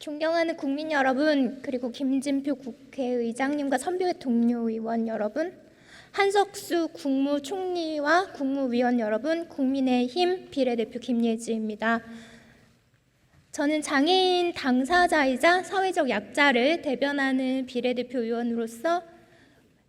존경하는 국민 여러분, 그리고 김진표 국회의장님과 선배 동료 의원 여러분, 한석수 국무총리와 국무위원 여러분, 국민의힘 비례대표 김예지입니다. 저는 장애인 당사자이자 사회적 약자를 대변하는 비례대표 의원으로서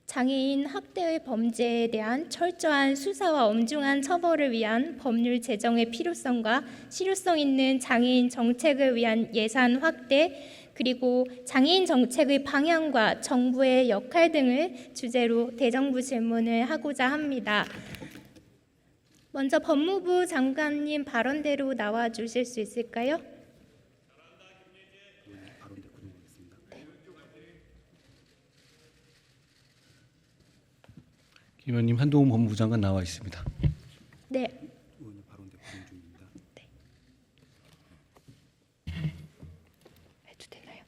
장애인 학대의 범죄에 대한 철저한 수사와 엄중한 처벌을 위한 법률 제정의 필요성과 실효성 있는 장애인 정책을 위한 예산 확대, 그리고 장애인 정책의 방향과 정부의 역할 등을 주제로 대정부 질문을 하고자 합니다. 먼저 법무부 장관님 발언대로 나와 주실 수 있을까요? 김 의원님, 한동훈 법무부 장관 나와 있습니다. 네. 의원님 발언대 구동 중입니다. 네. 해도 되나요?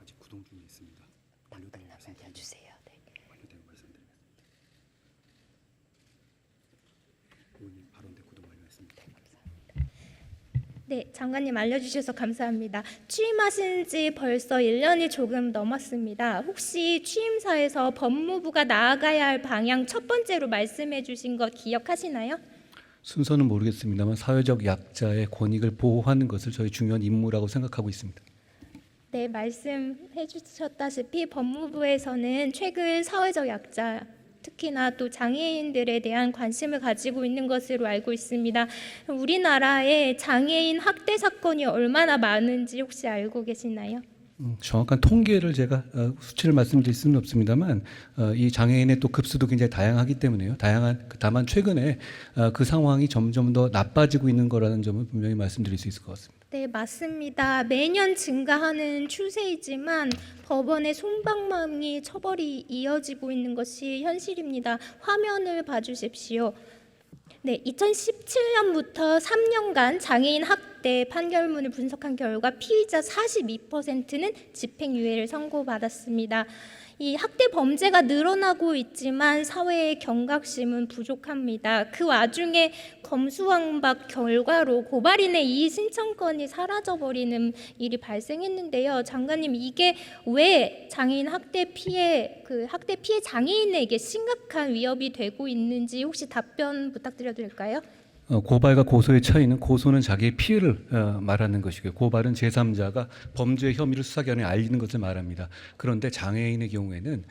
아직 구동 중에 있습니다. 완료되면 말씀드리겠습니다. 주세요. 네. 완료되면 말씀드리겠습니다. 의원님 발언대 구동 완료했습니다. 네, 장관님 알려주셔서 감사합니다. 취임하신 지 벌써 1년이 조금 넘었습니다. 혹시 취임사에서 법무부가 나아가야 할 방향 첫 번째로 말씀해 주신 것 기억하시나요? 순서는 모르겠습니다만 사회적 약자의 권익을 보호하는 것을 저희 중요한 임무라고 생각하고 있습니다. 네, 말씀해 주셨다시피 법무부에서는 최근 사회적 약자, 특히나 또 장애인들에 대한 관심을 가지고 있는 것으로 알고 있습니다. 우리나라에 장애인 학대 사건이 얼마나 많은지 혹시 알고 계시나요? 정확한 통계를 제가 수치를 말씀드릴 수는 없습니다만 이 장애인의 또 급수도 굉장히 다양하기 때문에요. 다만 최근에 그 상황이 점점 더 나빠지고 있는 거라는 점을 분명히 말씀드릴 수 있을 것 같습니다. 네, 맞습니다. 매년 증가하는 추세이지만 법원의 솜방망이 처벌이 이어지고 있는 것이 현실입니다. 화면을 봐주십시오. 네, 2017년부터 3년간 장애인 학대 판결문을 분석한 결과 피의자 42%는 집행유예를 선고받았습니다. 이 학대 범죄가 늘어나고 있지만 사회의 경각심은 부족합니다. 그 와중에 검수완박 결과로 고발인의 이의 신청권이 사라져버리는 일이 발생했는데요. 장관님, 이게 왜 장애인 학대 피해 장애인에게 심각한 위협이 되고 있는지 혹시 답변 부탁드려도 될까요? 고발과 고소의 차이는 고소는 자기의 피해를 말하는 것이고요. 고발은 제3자가 범죄 혐의를 수사기관에 알리는 것을 말합니다. 그런데 장애인의 경우에는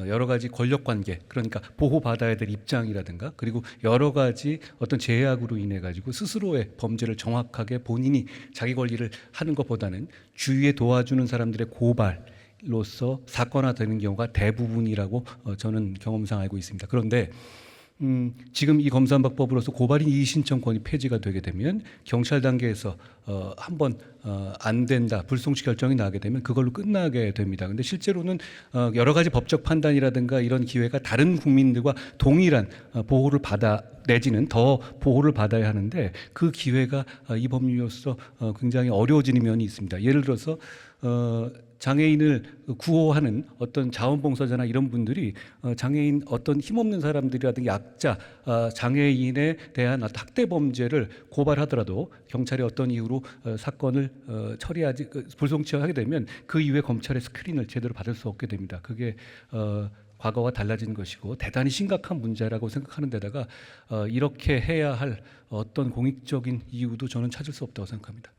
여러 가지 권력관계, 그러니까 보호받아야 될 입장이라든가 그리고 여러 가지 어떤 제약으로 인해 가지고 스스로의 범죄를 정확하게 본인이 자기 권리를 하는 것보다는 주위에 도와주는 사람들의 고발로서 사건화되는 경우가 대부분이라고 저는 경험상 알고 있습니다. 그런데 지금 이 검수완박법으로서 고발인 이의 신청권이 폐지가 되게 되면 경찰 단계에서 한번 안 된다, 불송치 결정이 나게 되면 그걸로 끝나게 됩니다. 근데 실제로는 여러 가지 법적 판단이라든가 이런 기회가 다른 국민들과 동일한 보호를 받아 내지는 더 보호를 받아야 하는데 그 기회가 이 법률로서 굉장히 어려워지는 면이 있습니다. 예를 들어서 장애인을 구호하는 어떤 자원봉사자나 이런 분들이 장애인 어떤 힘없는 사람들이라든가 약자, 장애인에 대한 학대 범죄를 고발하더라도 경찰이 어떤 이유로 사건을 처리하지 불송치하게 되면 그 이후에 검찰의 스크린을 제대로 받을 수 없게 됩니다. 그게 과거와 달라진 것이고 대단히 심각한 문제라고 생각하는 데다가 이렇게 해야 할 어떤 공익적인 이유도 저는 찾을 수 없다고 생각합니다.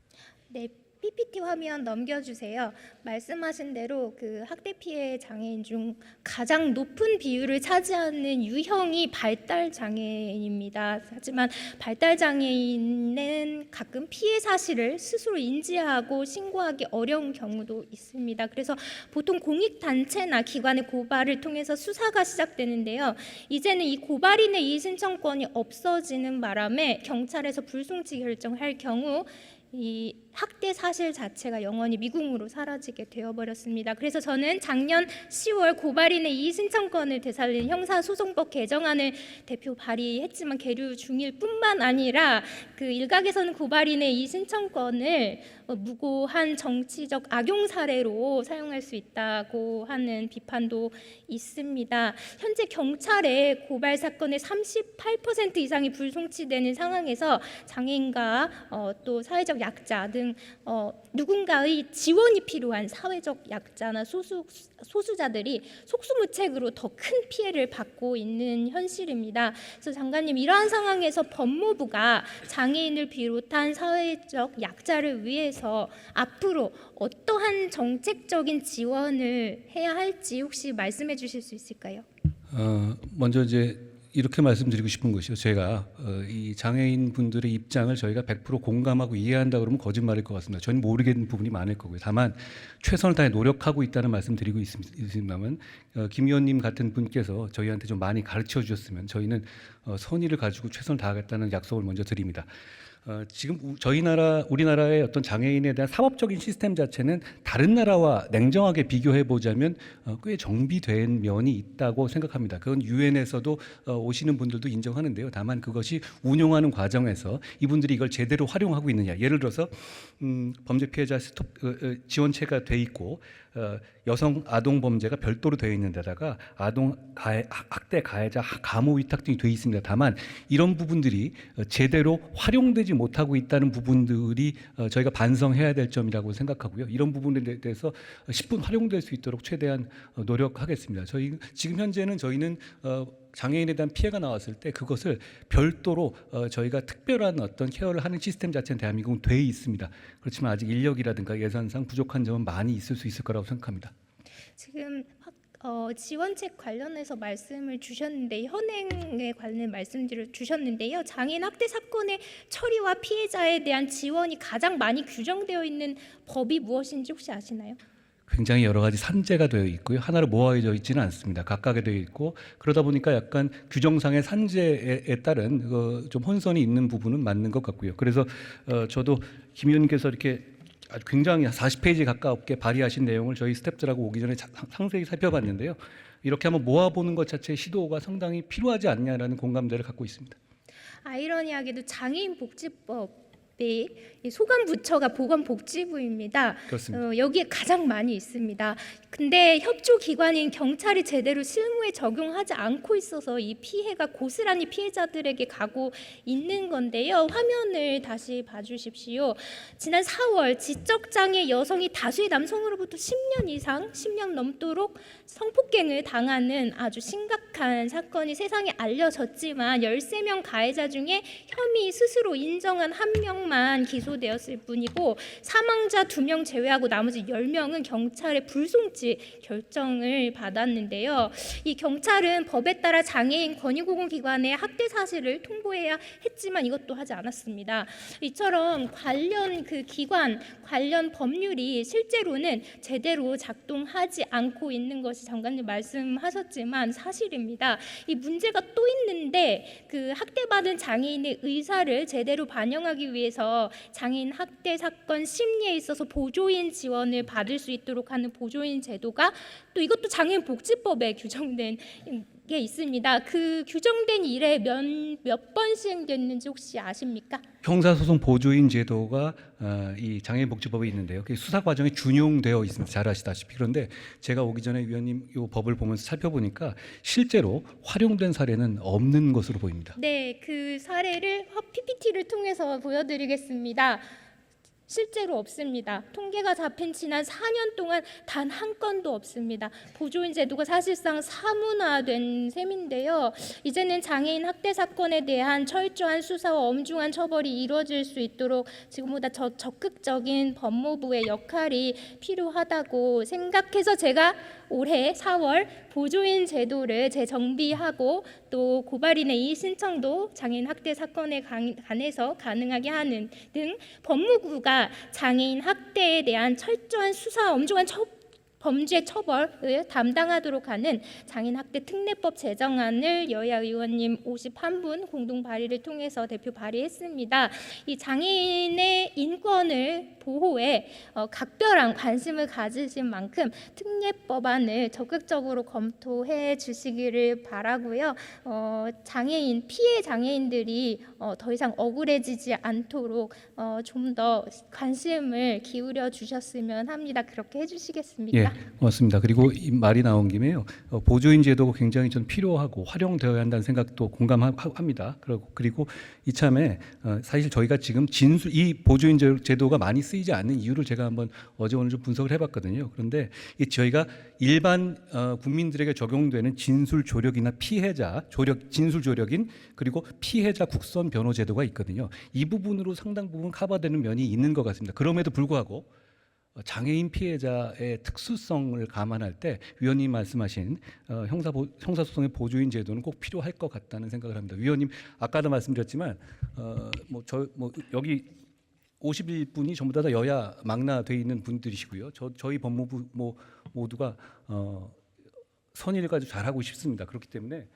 네. PPT 화면 넘겨주세요. 말씀하신 대로 그 학대 피해 장애인 중 가장 높은 비율을 차지하는 유형이 발달 장애인입니다. 하지만 발달 장애인은 가끔 피해 사실을 스스로 인지하고 신고하기 어려운 경우도 있습니다. 그래서 보통 공익단체나 기관의 고발을 통해서 수사가 시작되는데요. 이제는 이 고발인의 이의 신청권이 없어지는 바람에 경찰에서 불송치 결정할 경우 이 학대 사실 자체가 영원히 미궁으로 사라지게 되어버렸습니다. 그래서 저는 작년 10월 고발인의 이의 신청권을 되살린 형사소송법 개정안을 대표 발의했지만 계류 중일 뿐만 아니라 그 일각에서는 고발인의 이의 신청권을 무고한 정치적 악용 사례로 사용할 수 있다고 하는 비판도 있습니다. 현재 경찰의 고발 사건의 38% 이상이 불송치되는 상황에서 장애인과 또 사회적 약자 등 누군가의 지원이 필요한 사회적 약자나 소수자들이 속수무책으로 더 큰 피해를 받고 있는 현실입니다. 그래서 장관님, 이러한 상황에서 법무부가 장애인을 비롯한 사회적 약자를 위해서 앞으로 어떠한 정책적인 지원을 해야 할지 혹시 말씀해 주실 수 있을까요? 먼저 이제 이렇게 말씀드리고 싶은 것이요. 제가 이 장애인 분들의 입장을 저희가 100% 공감하고 이해한다 그러면 거짓말일 것 같습니다. 저는 모르겠는 부분이 많을 거고요. 다만 최선을 다해 노력하고 있다는 말씀드리고 있습니다만 김 의원님 같은 분께서 저희한테 좀 많이 가르쳐 주셨으면 저희는 선의를 가지고 최선을 다하겠다는 약속을 먼저 드립니다. 지금 우리나라의 어떤 장애인에 대한 사법적인 시스템 자체는 다른 나라와 냉정하게 비교해 보자면 꽤 정비된 면이 있다고 생각합니다. 그건 유엔에서도 오시는 분들도 인정하는데요. 다만 그것이 운용하는 과정에서 이분들이 이걸 제대로 활용하고 있느냐. 예를 들어서 범죄 피해자 지원체가 돼 있고 여성 아동 범죄가 별도로 되어 있는 데다가 학대 가해자 감호 위탁 등이 되어 있습니다. 다만 이런 부분들이 제대로 활용되지 못하고 있다는 부분들이 저희가 반성해야 될 점이라고 생각하고요. 이런 부분에 대해서 10분 활용될 수 있도록 최대한 노력하겠습니다. 지금 현재는 저희는 장애인에 대한 피해가 나왔을 때 그것을 별도로 저희가 특별한 어떤 케어를 하는 시스템 자체는 대한민국은 돼 있습니다. 그렇지만 아직 인력이라든가 예산상 부족한 점은 많이 있을 수 있을 거라고 생각합니다. 지금 지원책 관련해서 말씀을 주셨는데 현행에 관련 말씀들을 주셨는데요. 장애인 학대 사건의 처리와 피해자에 대한 지원이 가장 많이 규정되어 있는 법이 무엇인지 혹시 아시나요? 굉장히 여러 가지 산재가 되어 있고요. 하나로 모아져 있지는 않습니다. 각각에 되어 있고 그러다 보니까 약간 규정상의 산재에 따른 좀 혼선이 있는 부분은 맞는 것 같고요. 그래서 저도 김 의원님께서 이렇게 아주 굉장히 40페이지 가깝게 발의하신 내용을 저희 스태프들하고 오기 전에 상세히 살펴봤는데요. 이렇게 한번 모아보는 것 자체의 시도가 상당히 필요하지 않냐라는 공감대를 갖고 있습니다. 아이러니하게도 장애인 복지법 이 소관부처가 보건복지부입니다. 그렇습니다. 여기에 가장 많이 있습니다. 근데 협조기관인 경찰이 제대로 실무에 적용하지 않고 있어서 이 피해가 고스란히 피해자들에게 가고 있는 건데요. 화면을 다시 봐주십시오. 지난 4월 지적장애 여성이 다수의 남성으로부터 10년 이상, 10년 넘도록 성폭행을 당하는 아주 심각한 사건이 세상에 알려졌지만 13명 가해자 중에 혐의 스스로 인정한 1명만 기소되었을 뿐이고 사망자 2명 제외하고 나머지 10명은 경찰의 불송치 결정을 받았는데요. 이 경찰은 법에 따라 장애인 권익보건기관에 학대 사실을 통보해야 했지만 이것도 하지 않았습니다. 이처럼 관련 기관, 관련 법률이 실제로는 제대로 작동하지 않고 있는 것이 장관님 말씀하셨지만 사실입니다. 이 문제가 또 있는데 학대받은 장애인의 의사를 제대로 반영하기 위해서 장애인 학대 사건 심리에 있어서 보조인 지원을 받을 수 있도록 하는 보조인 제도가 또 이것도 장애인 복지법에 규정된 게 있습니다. 그 규정된 일에 몇 번 시행됐는지 혹시 아십니까? 형사소송 보조인 제도가 이 장애인복지법에 있는데요. 그게 수사 과정에 준용되어 있습니다. 잘 아시다시피. 그런데 제가 오기 전에 위원님 이 법을 보면서 살펴보니까 실제로 활용된 사례는 없는 것으로 보입니다. 네, 그 사례를 PPT를 통해서 보여드리겠습니다. 실제로 없습니다. 통계가 잡힌 지난 4년 동안 단 한 건도 없습니다. 보조인 제도가 사실상 사문화된 셈인데요. 이제는 장애인 학대 사건에 대한 철저한 수사와 엄중한 처벌이 이루어질 수 있도록 지금보다 적극적인 법무부의 역할이 필요하다고 생각해서 제가 올해 4월 보조인 제도를 재정비하고 또 고발인의 이의 신청도 장애인 학대 사건에 관해서 가능하게 하는 등 법무부가 장애인 학대에 대한 철저한 수사, 엄중한 범죄 처벌을 담당하도록 하는 장애인 학대 특례법 제정안을 여야 의원님 51분 공동 발의를 통해서 대표 발의했습니다. 이 장애인의 인권을 보호에 각별한 관심을 가지신 만큼 특례법안을 적극적으로 검토해 주시기를 바라고요. 피해 장애인들이 더 이상 억울해지지 않도록 좀 더 관심을 기울여 주셨으면 합니다. 그렇게 해주시겠습니까? 예, 고맙습니다. 그리고 이 말이 나온 김에요. 보조인 제도가 굉장히 좀 필요하고 활용되어야 한다는 생각도 공감합니다. 그리고 이참에 사실 저희가 지금 이 보조인 제도가 많이 쓰이지 않는 이유를 제가 한번 어제 오늘 좀 분석을 해봤거든요. 그런데 저희가 일반 국민들에게 적용되는 진술 조력이나 진술 조력인 그리고 피해자 국선 변호 제도가 있거든요. 이 부분으로 상당 부분 커버되는 면이 있는 것 같습니다. 그럼에도 불구하고 장애인 피해자의 특수성을 감안할 때 위원님 말씀하신 형사소송의 보조인 제도는 꼭 필요할 것 같다는 생각을 합니다. 위원님 아까도 말씀드렸지만 여기 51분이 전부 다 여야 망라돼 있는 분들이시고요. 저희 법무부 모두가 선의를 가지고 잘하고 싶습니다. 그렇기 때문에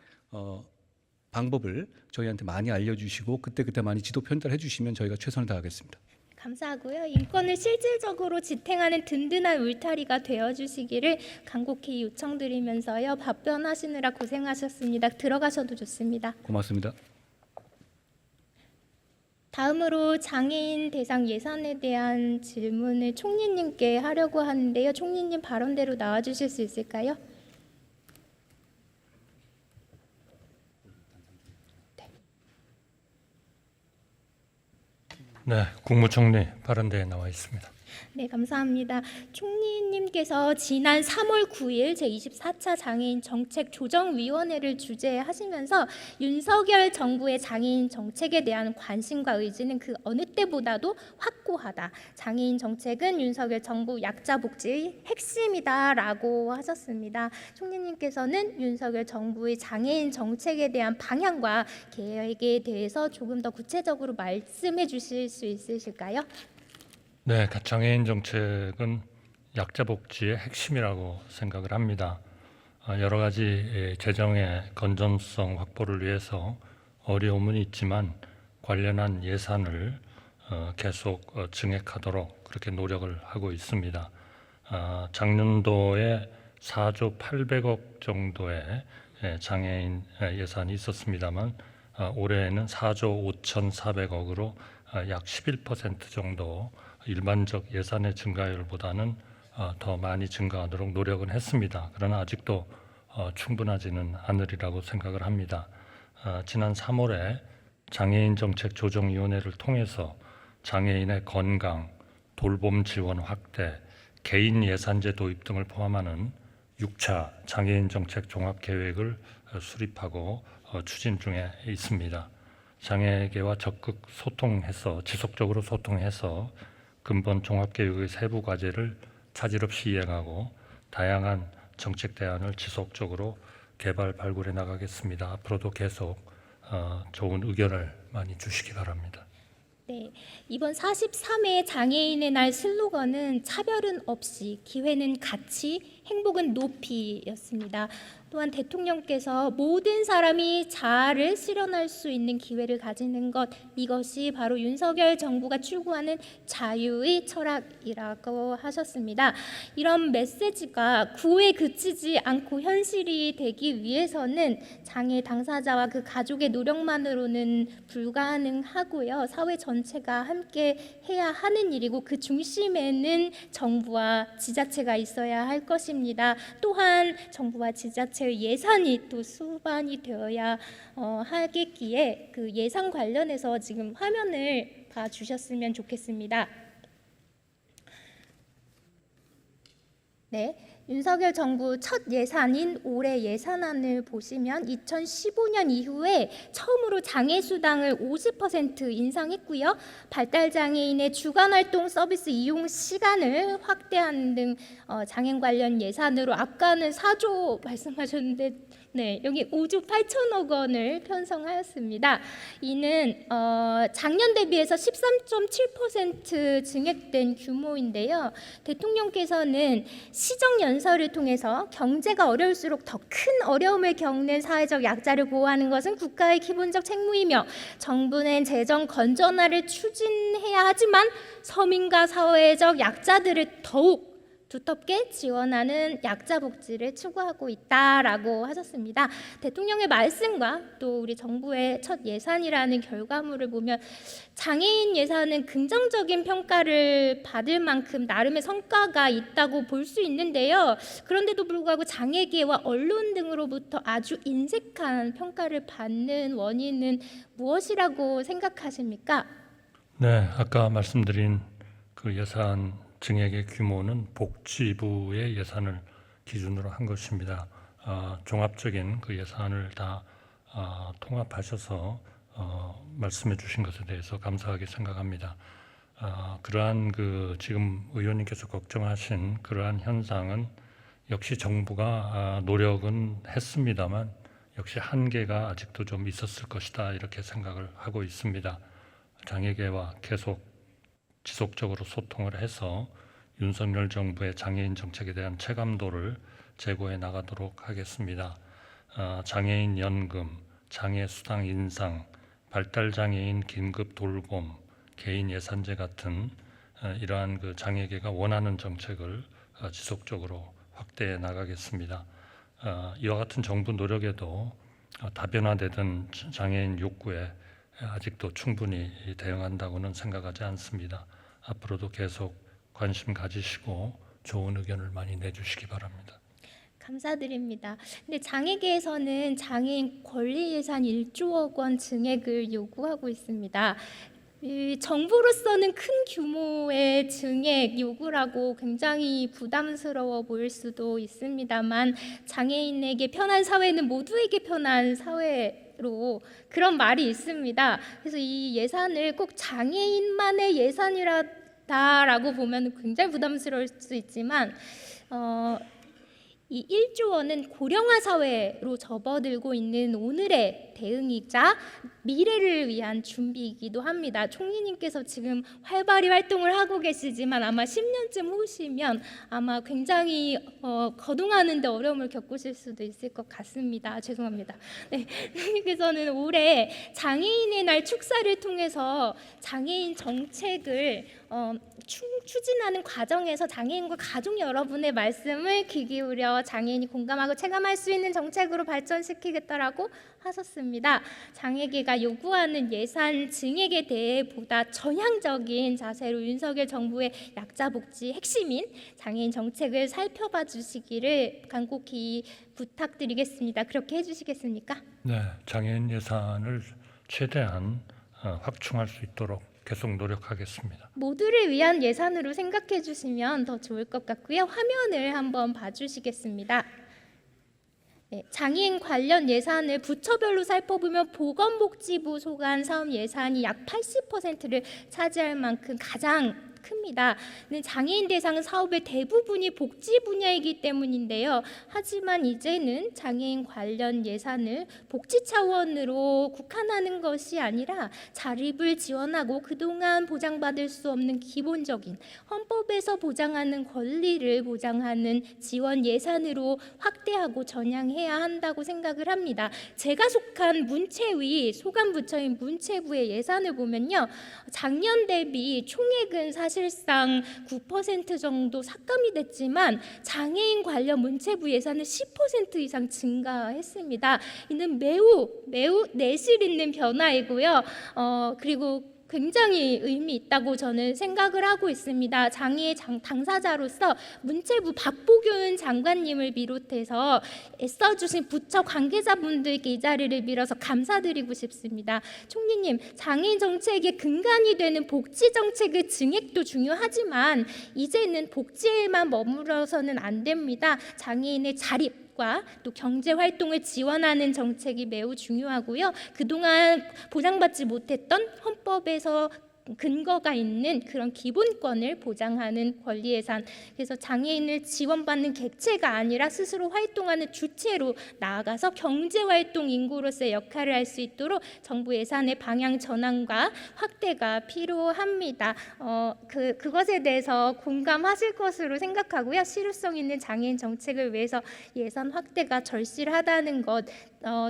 방법을 저희한테 많이 알려주시고 그때 많이 지도 편달해 주시면 저희가 최선을 다하겠습니다. 감사하고요. 인권을 실질적으로 지탱하는 든든한 울타리가 되어주시기를 간곡히 요청드리면서요. 답변하시느라 고생하셨습니다. 들어가셔도 좋습니다. 고맙습니다. 다음으로 장애인 대상 예산에 대한 질문을 총리님께 하려고 하는데요. 총리님 발언대로 나와주실 수 있을까요? 네, 국무총리 발언대에 나와 있습니다. 네, 감사합니다. 총리님께서 지난 3월 9일 제24차 장애인 정책 조정위원회를 주재하시면서 윤석열 정부의 장애인 정책에 대한 관심과 의지는 그 어느 때보다도 확고하다. 장애인 정책은 윤석열 정부 약자 복지의 핵심이다라고 하셨습니다. 총리님께서는 윤석열 정부의 장애인 정책에 대한 방향과 계획에 대해서 조금 더 구체적으로 말씀해 주실 수 있으실까요? 네, 장애인 정책은 약자 복지의 핵심이라고 생각을 합니다. 여러 가지 재정의 건전성 확보를 위해서 어려움은 있지만 관련한 예산을 계속 증액하도록 그렇게 노력을 하고 있습니다. 작년도에 4조 800억 정도의 장애인 예산이 있었습니다만 올해에는 4조 5,400억으로 약 11% 정도 일반적 예산의 증가율보다는 더 많이 증가하도록 노력은 했습니다. 그러나 아직도 충분하지는 않으리라고 생각을 합니다. 지난 3월에 장애인 정책 조정위원회를 통해서 장애인의 건강, 돌봄 지원 확대, 개인 예산제 도입 등을 포함하는 6차 장애인 정책 종합계획을 수립하고 추진 중에 있습니다. 장애계와 적극 소통해서 지속적으로 소통해서 근본 종합계획의 세부 과제를 차질 없이 이행하고 다양한 정책 대안을 지속적으로 개발 발굴해 나가겠습니다. 앞으로도 계속 좋은 의견을 많이 주시기 바랍니다. 네, 이번 43회 장애인의 날 슬로건은 차별은 없이, 기회는 같이, 행복은 높이였습니다. 또한 대통령께서 모든 사람이 자아를 실현할 수 있는 기회를 가지는 것, 이것이 바로 윤석열 정부가 추구하는 자유의 철학이라고 하셨습니다. 이런 메시지가 구호에 그치지 않고 현실이 되기 위해서는 장애 당사자와 그 가족의 노력만으로는 불가능하고요. 사회 전체가 함께 해야 하는 일이고 그 중심에는 정부와 지자체가 있어야 할 것입니다. 또한 정부와 지자체의 예산이 또 수반이 되어야 하겠기에 그 예산 관련해서 지금 화면을 봐주셨으면 좋겠습니다. 네, 윤석열 정부 첫 예산인 올해 예산안을 보시면 2015년 이후에 처음으로 장애수당을 50% 인상했고요. 발달장애인의 주간활동 서비스 이용 시간을 확대하는 등 장애인 관련 예산으로 아까는 4조 말씀하셨는데 네, 여기 5조 8천억 원을 편성하였습니다. 이는 작년 대비해서 13.7% 증액된 규모인데요. 대통령께서는 시정연설을 통해서 경제가 어려울수록 더 큰 어려움을 겪는 사회적 약자를 보호하는 것은 국가의 기본적 책무이며 정부는 재정 건전화를 추진해야 하지만 서민과 사회적 약자들을 더욱 두텁게 지원하는 약자 복지를 추구하고 있다라고 하셨습니다. 대통령의 말씀과 또 우리 정부의 첫 예산이라는 결과물을 보면 장애인 예산은 긍정적인 평가를 받을 만큼 나름의 성과가 있다고 볼 수 있는데요. 그런데도 불구하고 장애계와 언론 등으로부터 아주 인색한 평가를 받는 원인은 무엇이라고 생각하십니까? 네, 아까 말씀드린 그 예산 증액의 규모는 복지부의 예산을 기준으로 한 것입니다. 종합적인 그 예산을 다 통합하셔서 말씀해 주신 것에 대해서 감사하게 생각합니다. 그러한 그 지금 의원님께서 걱정하신 그러한 현상은 역시 정부가 노력은 했습니다만 역시 한계가 아직도 좀 있었을 것이다 이렇게 생각을 하고 있습니다. 장애계와 계속 지속적으로 소통을 해서 윤석열 정부의 장애인 정책에 대한 체감도를 제고해 나가도록 하겠습니다. 장애인 연금, 장애 수당 인상, 발달 장애인 긴급 돌봄, 개인 예산제 같은 이러한 그 장애계가 원하는 정책을 지속적으로 확대해 나가겠습니다. 이와 같은 정부 노력에도 다변화되던 장애인 욕구에 아직도 충분히 대응한다고는 생각하지 않습니다. 앞으로도 계속 관심 가지시고 좋은 의견을 많이 내주시기 바랍니다. 감사드립니다. 근데 장애계에서는 장애인 권리 예산 1조 원 증액을 요구하고 있습니다. 정부로서는 큰 규모의 증액 요구라고 굉장히 부담스러워 보일 수도 있습니다만 장애인에게 편한 사회는 모두에게 편한 사회로 그런 말이 있습니다. 그래서 이 예산을 꼭 장애인만의 예산이라고 보면 굉장히 부담스러울 수 있지만 이 1조 원은 고령화 사회로 접어들고 있는 오늘의 대응이자 미래를 위한 준비이기도 합니다. 총리님께서 지금 활발히 활동을 하고 계시지만 아마 10년쯤 후시면 아마 굉장히 거동하는 데 어려움을 겪으실 수도 있을 것 같습니다. 죄송합니다. 네, 총리께서는 올해 장애인의 날 축사를 통해서 장애인 정책을 추진하는 과정에서 장애인과 가족 여러분의 말씀을 귀 기울여 장애인이 공감하고 체감할 수 있는 정책으로 발전시키겠다라고 하셨습니다. 장애계가 요구하는 예산 증액에 대해 보다 전향적인 자세로 윤석열 정부의 약자 복지 핵심인 장애인 정책을 살펴봐 주시기를 간곡히 부탁드리겠습니다. 그렇게 해주시겠습니까? 네, 장애인 예산을 최대한 확충할 수 있도록 계속 노력하겠습니다. 모두를 위한 예산으로 생각해 주시면 더 좋을 것 같고요. 화면을 한번 봐주시겠습니다. 네, 장애인 관련 예산을 부처별로 살펴보면 보건복지부 소관 사업 예산이 약 80%를 차지할 만큼 가장 큽니다. 장애인 대상 사업의 대부분이 복지 분야이기 때문인데요. 하지만 이제는 장애인 관련 예산을 복지 차원으로 국한하는 것이 아니라 자립을 지원하고 그동안 보장받을 수 없는 기본적인 헌법에서 보장하는 권리를 보장하는 지원 예산으로 확대하고 전향해야 한다고 생각을 합니다. 제가 속한 문체위 소관부처인 문체부의 예산을 보면요. 작년 대비 총액은 사실상 9% 정도 삭감이 됐지만 장애인 관련 문체부 예산은 10% 이상 증가했습니다. 이는 매우 내실 있는 변화이고요. 그리고 굉장히 의미 있다고 저는 생각을 하고 있습니다. 장애의 당사자로서 문체부 박보균 장관님을 비롯해서 애써주신 부처 관계자분들께 이 자리를 빌어서 감사드리고 싶습니다. 총리님, 장애인 정책의 근간이 되는 복지 정책의 증액도 중요하지만 이제는 복지에만 머물러서는 안 됩니다. 장애인의 자립 또 경제 활동을 지원하는 정책이 매우 중요하고요. 그동안 보장받지 못했던 헌법에서 근거가 있는 그런 기본권을 보장하는 권리 예산. 그래서 장애인을 지원받는 객체가 아니라 스스로 활동하는 주체로 나아가서 경제 활동 인구로서의 역할을 할 수 있도록 정부 예산의 방향 전환과 확대가 필요합니다. 그것에 대해서 공감하실 것으로 생각하고요. 실효성 있는 장애인 정책을 위해서 예산 확대가 절실하다는 것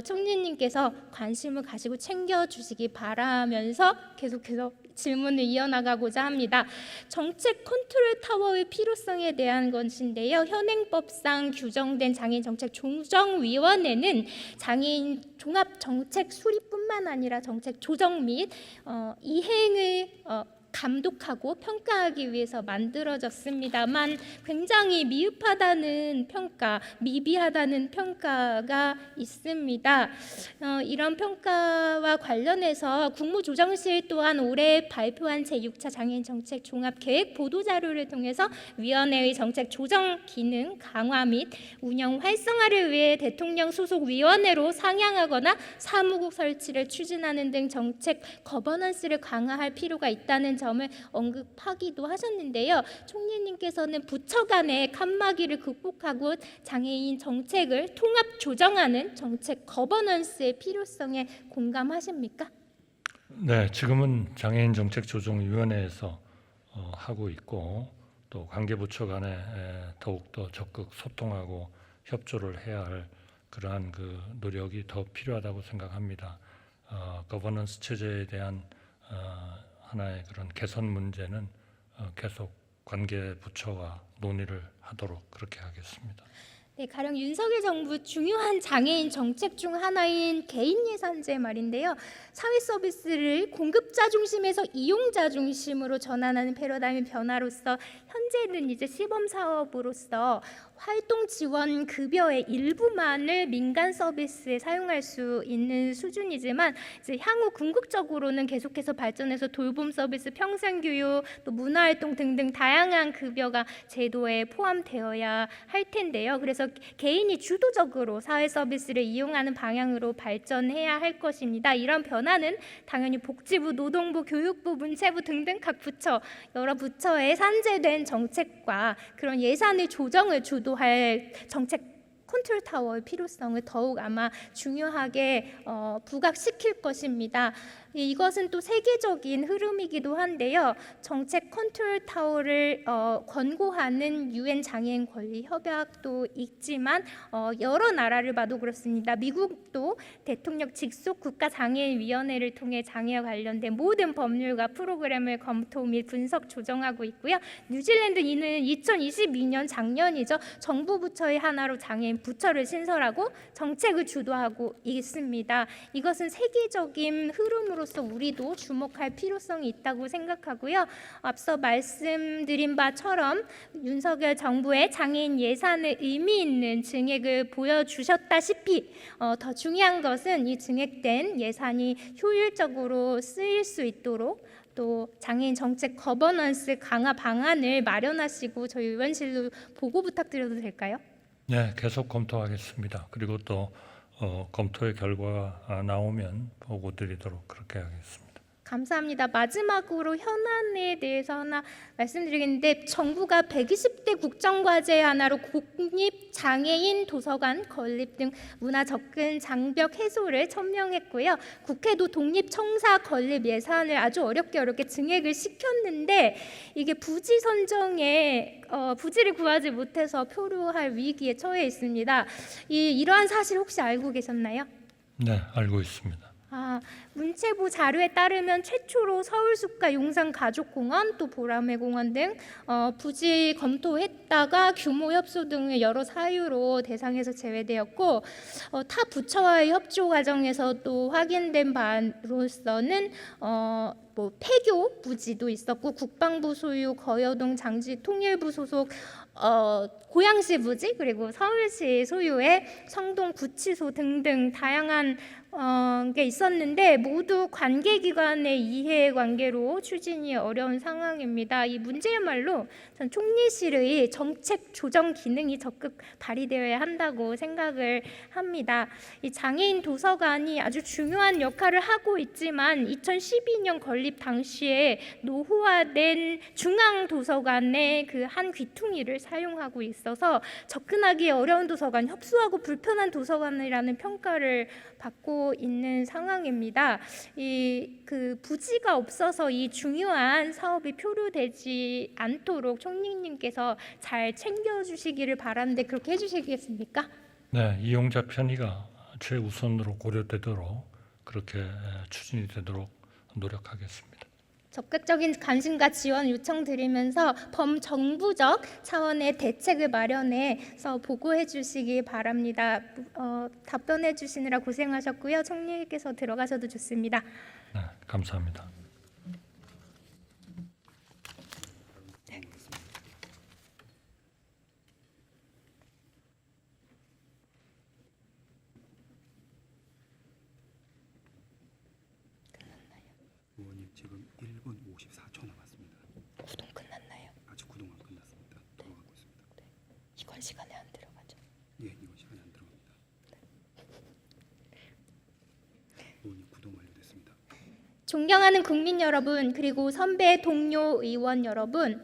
총리님께서 관심을 가지고 챙겨주시기 바라면서 계속해서 질문을 이어나가고자 합니다. 정책 컨트롤 타워의 필요성에 대한 것인데요. 현행법상 규정된 장애인 정책 조정위원회는 장애인 종합 정책 수립뿐만 아니라 정책 조정 및 이행을 감독하고 평가하기 위해서 만들어졌습니다만 굉장히 미흡하다는 평가, 미비하다는 평가가 있습니다. 이런 평가와 관련해서 국무조정실 또한 올해 발표한 제6차 장애인 정책 종합계획 보도자료를 통해서 위원회의 정책 조정 기능 강화 및 운영 활성화를 위해 대통령 소속 위원회로 상향하거나 사무국 설치를 추진하는 등 정책 거버넌스를 강화할 필요가 있다는 점을 언급하기도 하셨는데요. 총리님께서는 부처 간의 칸막이를 극복하고 장애인 정책을 통합 조정하는 정책 거버넌스의 필요성에 공감하십니까? 네, 지금은 장애인 정책조정위원회에서 하고 있고 또 관계부처 간에 더욱더 적극 소통하고 협조를 해야 할 그러한 그 노력이 더 필요하다고 생각합니다. 거버넌스 체제에 대한 하나의 그런 개선 문제는 계속 관계부처와 논의를 하도록 그렇게 하겠습니다. 네, 가령 윤석열 정부 중요한 장애인 정책 중 하나인 개인 예산제 말인데요. 사회 서비스를 공급자 중심에서 이용자 중심으로 전환하는 패러다임 변화로서 현재는 이제 시범 사업으로서 활동 지원 급여의 일부만을 민간 서비스에 사용할 수 있는 수준이지만 이제 향후 궁극적으로는 계속해서 발전해서 돌봄 서비스, 평생교육, 또 문화활동 등등 다양한 급여가 제도에 포함되어야 할 텐데요. 그래서 개인이 주도적으로 사회 서비스를 이용하는 방향으로 발전해야 할 것입니다. 이런 변화는 당연히 복지부, 노동부, 교육부, 문체부 등등 각 부처, 여러 부처의 산재된 정책과 그런 예산의 조정을 주도할 정책 컨트롤 타워의 필요성을 더욱 아마 중요하게 부각시킬 것입니다. 이것은 또 세계적인 흐름이기도 한데요. 정책 컨트롤 타워를 권고하는 유엔 장애인 권리 협약도 있지만 여러 나라를 봐도 그렇습니다. 미국도 대통령 직속 국가장애인위원회를 통해 장애와 관련된 모든 법률과 프로그램을 검토 및 분석 조정하고 있고요. 뉴질랜드 이는 2022년 작년이죠. 정부 부처의 하나로 장애인 부처를 신설하고 정책을 주도하고 있습니다. 이것은 세계적인 흐름으로서 우리도 주목할 필요성이 있다고 생각하고요. 앞서 말씀드린 바처럼 윤석열 정부의 장애인 예산의 의미 있는 증액을 보여주셨다시피 더 중요한 것은 이 증액된 예산이 효율적으로 쓰일 수 있도록 또 장애인 정책 거버넌스 강화 방안을 마련하시고 저희 의원실로 보고 부탁드려도 될까요? 네, 계속 검토하겠습니다. 그리고 또 검토의 결과가 나오면 보고 드리도록 그렇게 하겠습니다. 감사합니다. 마지막으로 현안에 대해서 하나 말씀드리겠는데 정부가 120대 국정과제 하나로 국립장애인 도서관 건립 등 문화 접근 장벽 해소를 천명했고요. 국회도 독립청사 건립 예산을 아주 어렵게 증액을 시켰는데 이게 부지 선정에 부지를 구하지 못해서 표류할 위기에 처해 있습니다. 이러한 사실 혹시 알고 계셨나요? 네, 알고 있습니다. 문체부 자료에 따르면 최초로 서울숲과 용산가족공원 또 보라매공원 등 부지 검토했다가 규모 협소 등의 여러 사유로 대상에서 제외되었고 타 부처와의 협조 과정에서 또 확인된 바로서는 폐교 부지도 있었고 국방부 소유 거여동 장지 통일부 소속 고양시 부지 그리고 서울시 소유의 성동 구치소 등등 다양한 게 있었는데 모두 관계기관의 이해관계로 추진이 어려운 상황입니다. 이 문제야말로 전 총리실의 정책 조정 기능이 적극 발휘되어야 한다고 생각을 합니다. 이 장애인 도서관이 아주 중요한 역할을 하고 있지만 2012년 건립 당시에 노후화된 중앙도서관의 그 한 귀퉁이를 사용하고 있어서 접근하기 어려운 도서관, 협소하고 불편한 도서관이라는 평가를 받고 있는 상황입니다. 그 부지가 없어서 이 중요한 사업이 표류되지 않도록 총리님께서 잘 챙겨주시기를 바라는데 그렇게 해주시겠습니까? 네, 이용자 편의가 최우선으로 고려되도록 그렇게 추진이 되도록 노력하겠습니다. 적극적인 관심과 지원 요청드리면서 범정부적 차원의 대책을 마련해서 보고해 주시기 바랍니다. 답변해 주시느라 고생하셨고요. 총리께서 들어가셔도 좋습니다. 네, 감사합니다. 의원님 지금 1분 54초 남았습니다. 구동 끝났나요? 아직 구동은 끝났습니다. 돌아가고 있습니다. 이건 시간에 안 들어가죠. 예, 이건 시간이 안 들어갑니다. 의원님 구동 완료됐습니다. 존경하는 국민 여러분, 그리고 선배 동료 의원 여러분,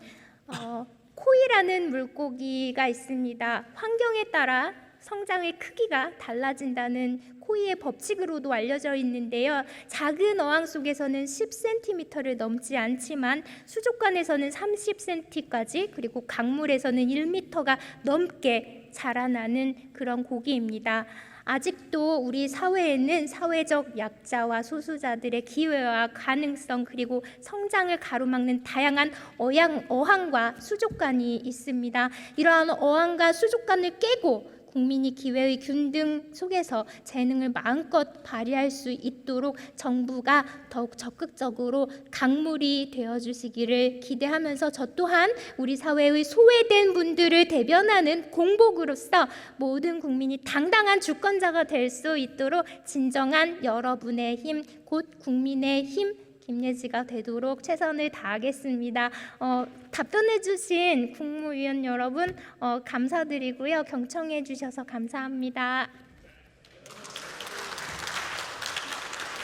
코이라는 물고기가 있습니다. 환경에 따라 성장의 크기가 달라진다는 코이의 법칙으로도 알려져 있는데요. 작은 어항 속에서는 10cm를 넘지 않지만 수족관에서는 30cm까지, 그리고 강물에서는 1m가 넘게 자라나는 그런 고기입니다. 아직도 우리 사회에는 사회적 약자와 소수자들의 기회와 가능성, 그리고 성장을 가로막는 다양한 어항과 수족관이 있습니다. 이러한 어항과 수족관을 깨고 국민이 기회의 균등 속에서 재능을 마음껏 발휘할 수 있도록 정부가 더욱 적극적으로 강물이 되어주시기를 기대하면서, 저 또한 우리 사회의 소외된 분들을 대변하는 공복으로서 모든 국민이 당당한 주권자가 될 수 있도록 진정한 여러분의 힘, 곧 국민의 힘, 김예지가 되도록 최선을 다하겠습니다. 답변해 주신 국무위원 여러분 감사드리고요. 경청해 주셔서 감사합니다.